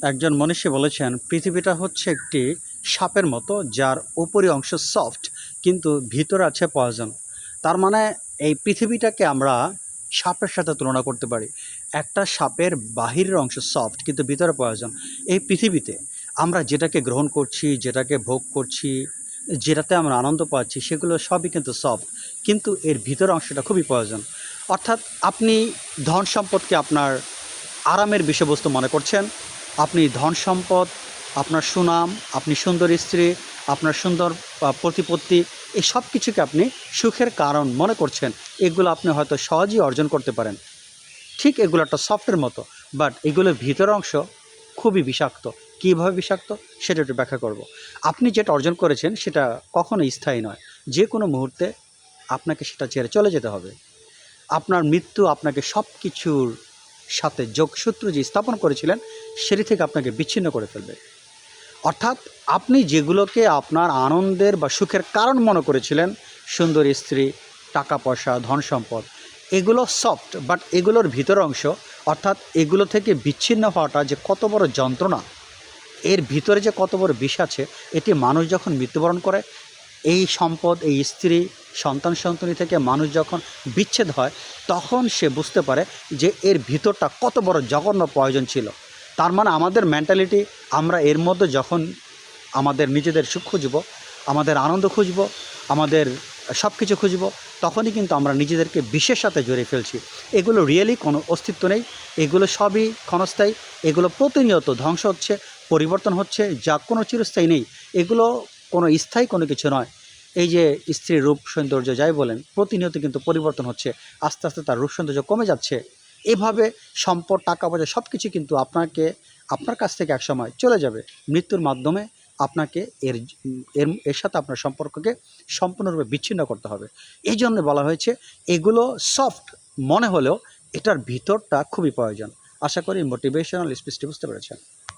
একজন মনীষী বলেছেন, পৃথিবীটা হচ্ছে একটি সাপের মতো, যার উপরি অংশ সফট কিন্তু ভিতরে আছে পয়জন। তার মানে এই পৃথিবীটাকে আমরা সাপের সাথে তুলনা করতে পারি। একটা সাপের বাহিরের অংশ সফট কিন্তু ভিতরে পয়জন। এই পৃথিবীতে আমরা যেটাকে গ্রহণ করছি, যেটাকে ভোগ করছি, যেটাতে আমরা আনন্দ পাচ্ছি, সেগুলো সবই কিন্তু সফট, কিন্তু এর ভিতরের অংশটা খুবই প্রয়োজন। অর্থাৎ আপনি ধন সম্পদকে আপনার আরামের বিষয়বস্তু মনে করছেন, আপনি ধন সম্পদ, আপনার সুনাম, আপনি সুন্দর স্ত্রী, আপনার সুন্দর প্রতিপত্তি, এই সব কিছুকে আপনি সুখের কারণ মনে করছেন। এগুলো আপনি হয়তো সহজেই অর্জন করতে পারেন, ঠিক এগুলো একটা সফটের মতো, বাট এগুলোর ভিতরের অংশ খুবই বিষাক্ত। কীভাবে বিষাক্ত সেটা একটু ব্যাখ্যা করব। আপনি যেটা অর্জন করেছেন সেটা কখনোই স্থায়ী নয়, যে কোনো মুহূর্তে আপনাকে সেটা ছেড়ে চলে যেতে হবে। আপনার মৃত্যু আপনাকে সব কিছুর সাথে যোগসূত্র যে স্থাপন করেছিলেন সেটি থেকে আপনাকে বিচ্ছিন্ন করে ফেলবে। অর্থাৎ আপনি যেগুলোকে আপনার আনন্দের বা সুখের কারণ মনে করেছিলেন, সুন্দর স্ত্রী, টাকা পয়সা, ধন সম্পদ, এগুলো সফট, বাট এগুলোর ভিতর অংশ, অর্থাৎ এগুলো থেকে বিচ্ছিন্ন হওয়াটা যে কত বড় যন্ত্রণা, এর ভিতরে যে কত বড় বিষ আছে, এটি মানুষ যখন মৃত্যুবরণ করে, এই সম্পদ, এই স্ত্রী, সন্তান সন্ততি থেকে মানুষ যখন বিচ্ছেদ হয়, তখন সে বুঝতে পারে যে এর ভিতরটা কত বড় জঘন্য প্রয়োজন ছিল। তার মানে আমাদের মেন্টালিটি, আমরা এর মধ্যে যখন আমাদের নিজেদের সুখ খুঁজব, আমাদের আনন্দ খুঁজব, আমাদের সব কিছু খুঁজব, তখনই কিন্তু আমরা নিজেদেরকে বিষের সাথে জড়িয়ে ফেলছি। এগুলো রিয়েলি কোনো অস্তিত্ব নেই, এগুলো সবই ক্ষণস্থায়ী, এগুলো প্রতিনিয়ত ধ্বংস হচ্ছে, পরিবর্তন হচ্ছে, যা কোনো চিরস্থায়ী নেই। এগুলো কোনো স্থায়ী কোনো কিছু নয়। এই যে স্ত্রীর রূপ সৌন্দর্য যাই বলেন, প্রতিনিয়ত কিন্তু পরিবর্তন হচ্ছে, আস্তে আস্তে তার রূপ সৌন্দর্য কমে যাচ্ছে। এভাবে সম্পদ, টাকা পয়সা সব কিছু কিন্তু আপনার কাছ থেকে একসময় চলে যাবে। মৃত্যুর মাধ্যমে আপনাকে এর এর এর সাথে আপনার সম্পর্ককে সম্পূর্ণরূপে বিচ্ছিন্ন করতে হবে। এই জন্য বলা হয়েছে এগুলো সফট মনে হলেও এটার ভিতরটা খুবই প্রয়োজন। আশা করি মোটিভেশনাল স্পিচটি বুঝতে পেরেছেন।